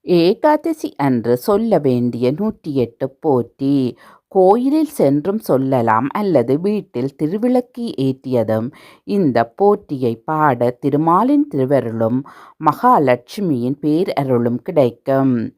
ஏகாதசி அன்று சொல்ல வேண்டிய 108 போற்றி. கோயிலில் சென்றும் சொல்லலாம் அல்லது வீட்டில் திருவிளக்கு ஏற்றியதும் இந்த போற்றியை பாட திருமாலின் திருவருளும் மகாலட்சுமியின் பேரருளும் கிடைக்கும்.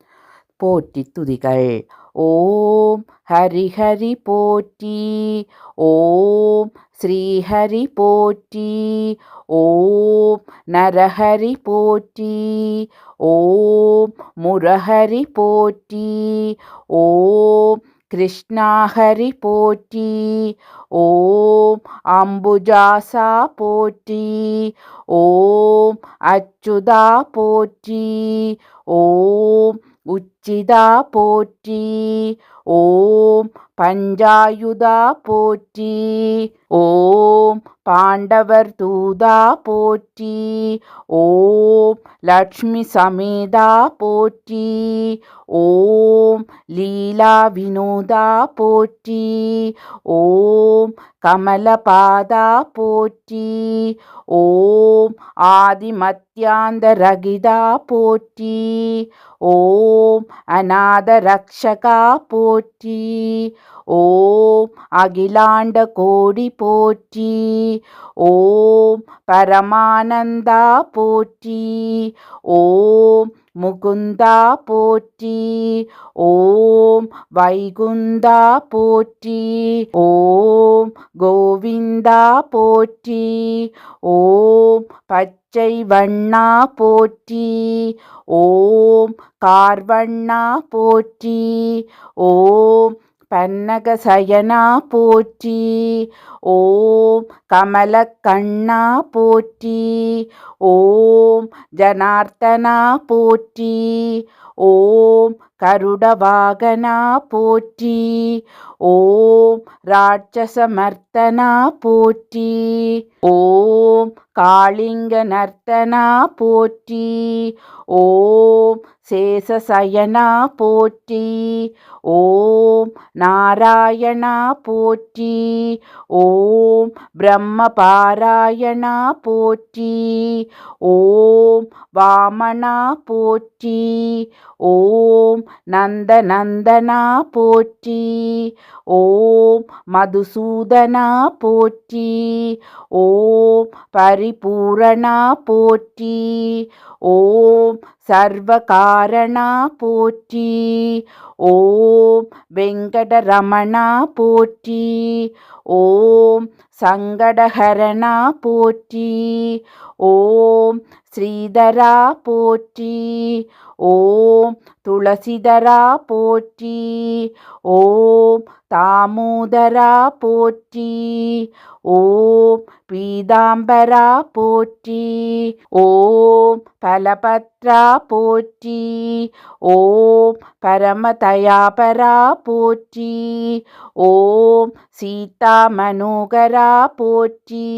போற்றி துதிகள். ஓம் ஹரிஹரி போற்றி. ஓம் ஸ்ரீஹரி போற்றி. ஓம் நரஹரி போற்றி. ஓம் முரஹரி போற்றி. ஓம் கிருஷ்ணாஹரி போற்றி. ஓம் அம்புஜாசா போற்றி. ஓம் அச்சுதா போற்றி. ஓம் உச்சிதா போற்றி. ஓம் பஞ்சாயுதா போற்றி. ஓம் பாண்டவர் தூதா போற்றி. ஓம் லக்ஷ்மி சமேதா போற்றி. ஓம் லீலா வினோதா போற்றி. ஓம் கமலபாதா போற்றி. ஓம் ஆதிமத்யாந்தரகிதா போற்றி. ஓம் அநாத ரக்ஷகா போற்றி. ஓம் அகிலாண்ட கோடி போற்றி. ஓம் பரமானந்தா போற்றி. ஓம் முகுந்தா போற்றி. ஓம் வைகுந்தா போற்றி. ஓம் கோவிந்தா போற்றி. ஓம் பச்சை வண்ணா போற்றி. ஓம் கார்வண்ணா போற்றி. ஓம் பன்னகசயனா போற்றி. ஓம் கமலக்கண்ணா போற்றி. ஓம் ஜனார்த்தனா போற்றி. ஓம் கருடவாகனா போற்றி. ஓம் ராட்சசமர்த்தனா போற்றி. ஓம் காளிங்க நர்த்தனா போற்றி. ஓம் சேஷசயனா போற்றி. ஓம் நாராயணா போற்றி. ஓம் பிரம்மபாராயணா போற்றி. ஓம் வாமனா போற்றி. ஓம் நந்தநந்தனா போற்றி. ஓம் மதுசூதனா போற்றி. ஓம் பரிபூரணா போற்றி. ஓம் சர்வகாரணா போற்றி. ஓம் வெங்கடரமணா போற்றி. ஓம் சங்கடஹரணா போற்றி. ஓம் ஸ்ரீதரா போற்றி. ஓம் துளசிதரா போற்றி. ஓம் தாமோதரா போற்றி. ஓம் பீதாம்பரா போற்றி. ஓம் பலபத்ரா போற்றி. ஓம் பரமதயாபரா போற்றி. ஓம் சீதா மனோகரா போற்றி.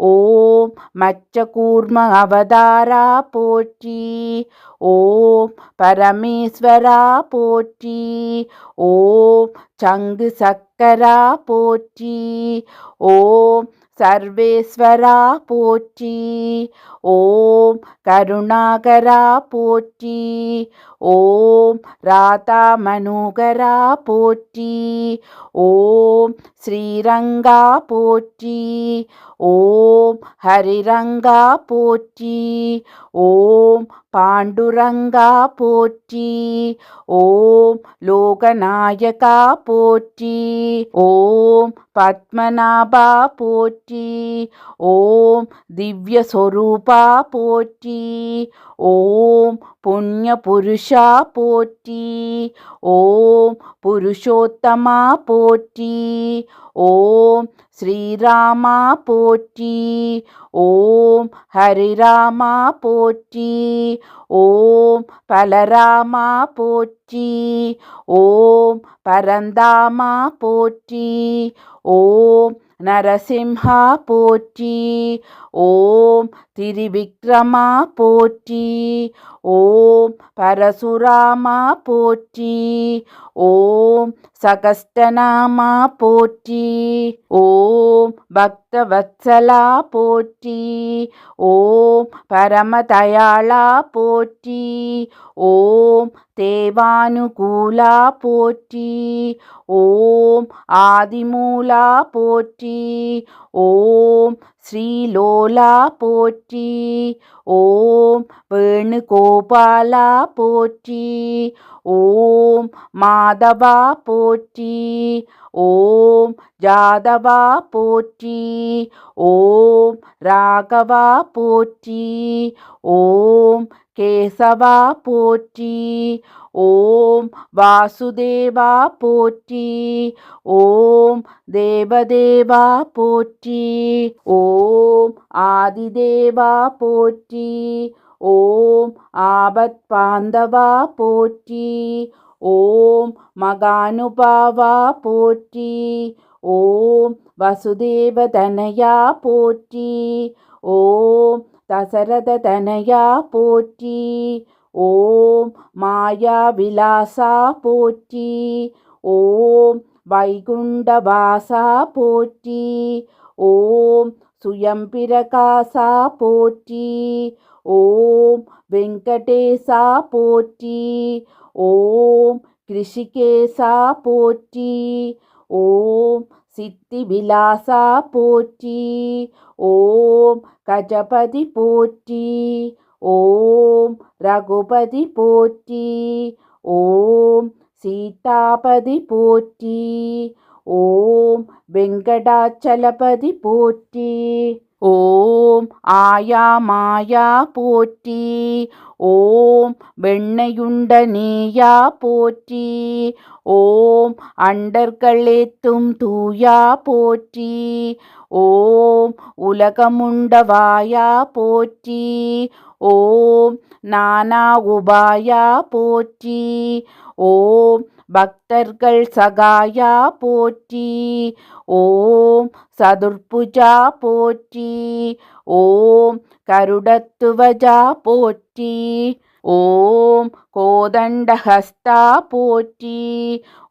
ஓம் மச்சகூர்ம அவதாரா போற்றி. ஓம் பரமேஸ்வரா போற்றி. ஓம் சங்கு சக்கரா போற்றி. ஓம் சர்வேஸ்வரா போற்றி. ஓம் கருணாகரா போற்றி. ஓம் ராதா மனோகரா போற்றி. ஓம் ஸ்ரீரங்கா போற்றி. ஓம் ஹரிரங்கா போற்றி. ஓம் பாண்டுரங்கா போற்றி. ஓம் லோகநாயகா போற்றி. ஓம் பத்மநாபா போற்றி. ஓம் திவ்யஸ்வரூபா போற்றி. ஓம் புண்ணிய புருஷா போற்றி. ஓம் புருஷோத்தமா போற்றி. ஓம் ஸ்ரீராமா போற்றி. ஓம் ஹரிராமா போற்றி. ஓம் பலராமா போற்றி. ஓம் பரந்தாமா போற்றி. ஓம் நரசிம்ஹா போற்றி. ஓம் திரிவிக்ரமா போற்றி. ஓம் பரசுராமா போற்றி. ஓம் சகஸ்டநாமா போற்றி. ஓம் பக்தவத்சலா போற்றி. ஓம் பரமதயாளா போற்றி. ஓம் தேவானுகூலா போற்றி. ஓம் ஆதிமூலா போற்றி. ஓம் ஸ்ரீலோலா போற்றி. ஓம் வேணுகோபாலா போற்றி. ஓம் மாதவா போற்றி. ஓம் ஜாதவா போற்றி. ஓம் ராகவா போற்றி. ஓம் கேசவா போற்றி. ஓம் வாசுதேவா போற்றி. ஓம் தேவதேவா போற்றி. ஓம் ஆதிதேவா போற்றி. ஓம் ஆபத் பாந்தவா போற்றி. ஓம் மகானுபாவா போற்றி. ஓம் வசுதேவதனயா போற்றி. ஓம் தசரததனயா போற்றி. ஓம் மாயா விலாசா போற்றி. ஓம் வைகுண்டவாசா போற்றி. ஓம் சுயம்பிரகாசா போற்றி. ஓம் வெங்கடேசா போற்றி. ஓம் கிருஷிகேசா போற்றி. ஓம் சித்திவிலாசா போற்றி. ஓம் கஜபதி போற்றி. ஓம் ரகுபதி போற்றி. ஓம் சீதாபதி போற்றி. ஓம் வெங்கடாச்சலபதி போற்றி. ஓம் ஆயா மாயா போற்றி. ஓம் வெண்ணையுண்ட நீயா போற்றி. ஓம் அண்டர்களேத்தும் தூயா போற்றி. ஓம் உலகமுண்டவாயா போற்றி. ஓம் நானா உபாயா போற்றி. ஓம் பக்தர்கள் சகாயா போற்றி. ஓம் சதுர்புஜா போற்றி. ஓம் கருடத்துவஜா போற்றி. ஓம் கோதண்டஹஸ்தா போற்றி.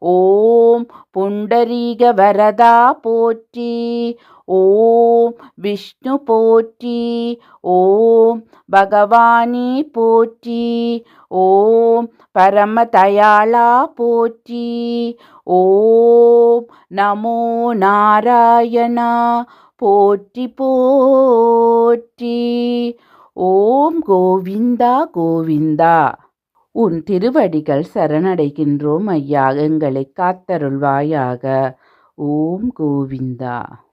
ஓம் புண்டரீக வரதா போற்றி. ஓம் விஷ்ணு போற்றி. ஓம் பகவானி போற்றி. ஓம் பரமதயாளா போற்றி. ஓம் நமோ நாராயணா போற்றி போற்றி. ஓம் கோவிந்தா கோவிந்தா. உன் திருவடிகள் சரணடைகின்றோம் ஐயா, எங்களை காத்தருள்வாயாக. ஓம் கோவிந்தா.